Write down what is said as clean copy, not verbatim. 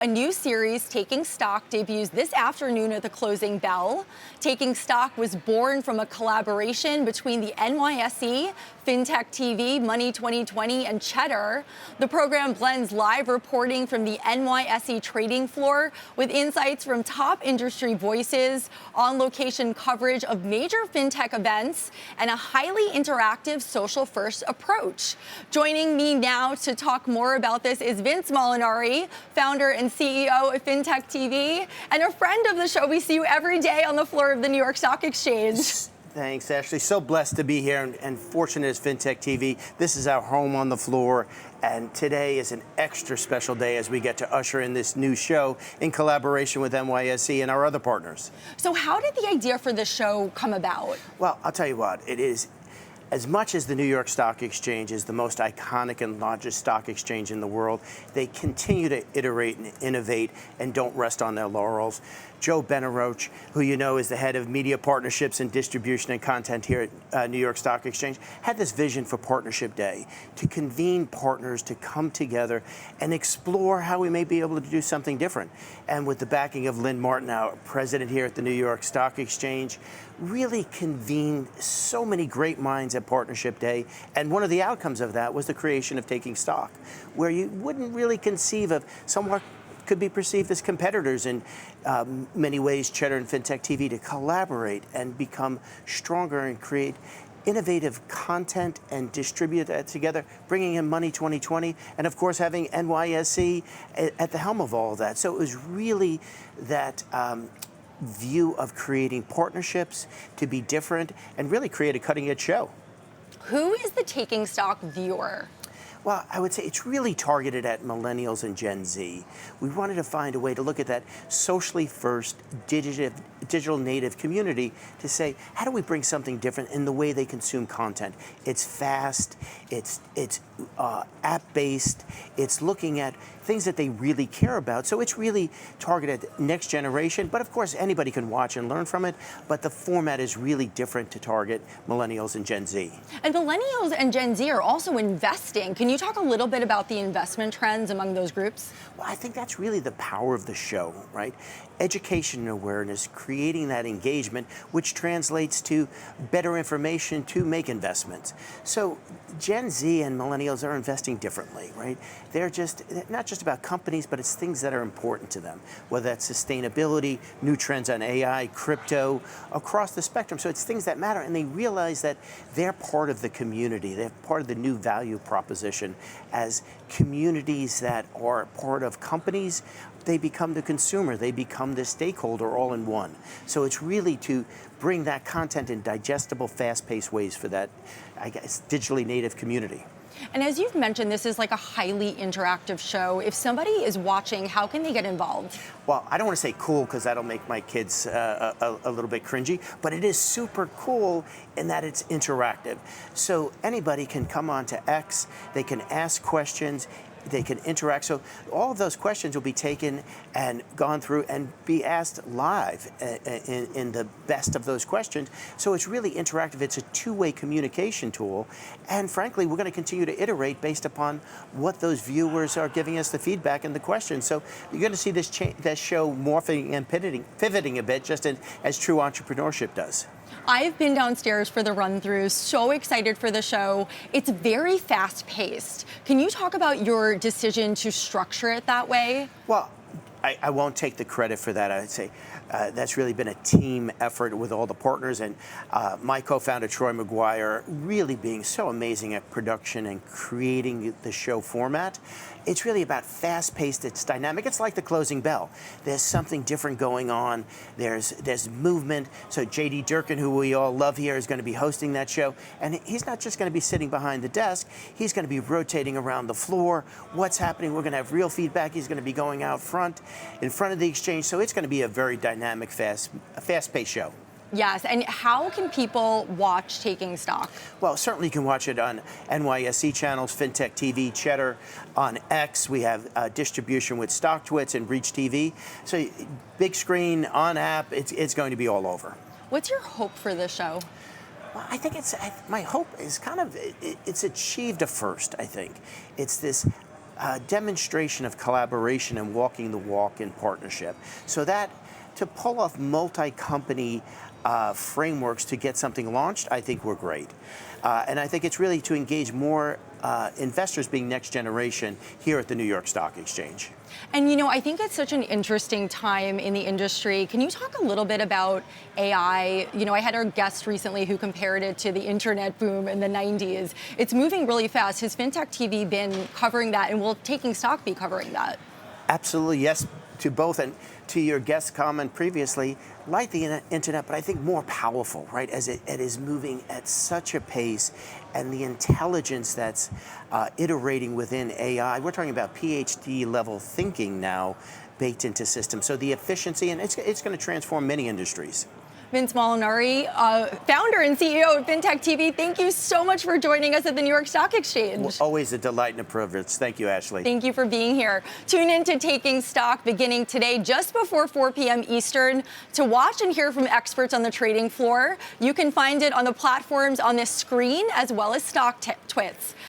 A new series, Taking Stock, debuts this afternoon at the closing bell. Taking Stock was born from a collaboration between the NYSE, FinTech TV, Money 2020, and Cheddar. The program blends live reporting from the NYSE trading floor with insights from top industry voices, on-location coverage of major FinTech events, and a highly interactive social-first approach. Joining me now to talk more about this is Vince Molinari, founder and CEO of FinTech TV, and a friend of the show. We see you every day on the floor of the New York Stock Exchange. Thanks, Ashley. So blessed to be here and fortunate as FinTech TV. This is our home on the floor, and today is an extra special day as we get to usher in this new show in collaboration with NYSE and our other partners. So how did the idea for the show come about? Well, I'll tell you what, it is. As much as the New York Stock Exchange is the most iconic and largest stock exchange in the world, they continue to iterate and innovate and don't rest on their laurels. Joe Benaroche, who you know is the head of media partnerships and distribution and content here at New York Stock Exchange, had this vision for Partnership Day, to convene partners to come together and explore how we may be able to do something different. And with the backing of Lynn Martin, our president here at the New York Stock Exchange, really convened so many great minds at Partnership Day. And one of the outcomes of that was the creation of Taking Stock, where you wouldn't really conceive of somewhat could be perceived as competitors in many ways, Cheddar and FinTech TV, to collaborate and become stronger and create innovative content and distribute that together, bringing in Money 2020, and of course having NYSE at the helm of all of that. So it was really that view of creating partnerships to be different and really create a cutting-edge show. Who is the Taking Stock viewer? Well, I would say it's really targeted at millennials and Gen Z. We wanted to find a way to look at that socially first, digital native community to say, how do we bring something different in the way they consume content? It's fast, it's app-based, it's looking at things that they really care about. So it's really targeted next generation, but of course anybody can watch and learn from it, but the format is really different to target millennials and Gen Z. And millennials and Gen Z are also investing. Can you talk a little bit about the investment trends among those groups? Well, I think that's really the power of the show, right? Education and awareness, creating that engagement, which translates to better information to make investments. So Gen Z and millennials are investing differently, right? They're not just about companies, but it's things that are important to them, whether that's sustainability, new trends on AI, crypto, across the spectrum. So it's things that matter, and they realize that they're part of the community. They're part of the new value proposition. As communities that are part of companies, they become the consumer, they become the stakeholder all in one. So it's really to bring that content in digestible, fast-paced ways for that, I guess, digitally native community. And as you've mentioned, this is like a highly interactive show. If somebody is watching, how can they get involved? Well, I don't want to say cool because that'll make my kids a little bit cringy, but it is super cool in that it's interactive. So anybody can come on to X, they can ask questions, they can interact. So all of those questions will be taken and gone through and be asked live in the best of those questions. So it's really interactive. It's a two-way communication tool. And frankly, we're going to continue to iterate based upon what those viewers are giving us the feedback and the questions. So you're going to see this show morphing and pivoting a bit, just as true entrepreneurship does. I've been downstairs for the run-through, so excited for the show. It's very fast-paced. Can you talk about your decision to structure it that way? Well, I won't take the credit for that. I'd say that's really been a team effort with all the partners, and my co-founder, Troy McGuire, really being so amazing at production and creating the show format. It's really about fast-paced, it's dynamic. It's like the closing bell. There's something different going on. There's movement. So J.D. Durkin, who we all love here, is going to be hosting that show. And he's not just going to be sitting behind the desk. He's going to be rotating around the floor. What's happening? We're going to have real feedback. He's going to be going out front, in front of the exchange. So it's going to be a very dynamic, fast-paced show. Yes, and how can people watch Taking Stock? Well, certainly you can watch it on NYSE channels, FinTech TV, Cheddar. On X, we have distribution with StockTwits and Reach TV. So big screen, on app, it's going to be all over. What's your hope for this show? Well, I think my hope is it's achieved a first, I think. It's this demonstration of collaboration and walking the walk in partnership. So that to pull off multi-company frameworks to get something launched, I think we're great. And I think it's really to engage more investors being next generation here at the New York Stock Exchange. And I think it's such an interesting time in the industry. Can you talk a little bit about AI? I had our guest recently who compared it to the internet boom in the 90s. It's moving really fast. Has FinTech TV been covering that, and will Taking Stock be covering that? Absolutely, yes, to both. And to your guest comment previously, like the internet, but I think more powerful, right? As it is moving at such a pace, and the intelligence that's iterating within AI. We're talking about PhD level thinking now baked into systems. So the efficiency, and it's going to transform many industries. Vince Molinari, founder and CEO of FinTech TV, thank you so much for joining us at the New York Stock Exchange. Well, always a delight and a privilege. Thank you, Ashley. Thank you for being here. Tune in to Taking Stock beginning today just before 4 p.m. Eastern to watch and hear from experts on the trading floor. You can find it on the platforms on this screen as well as Stock Twits.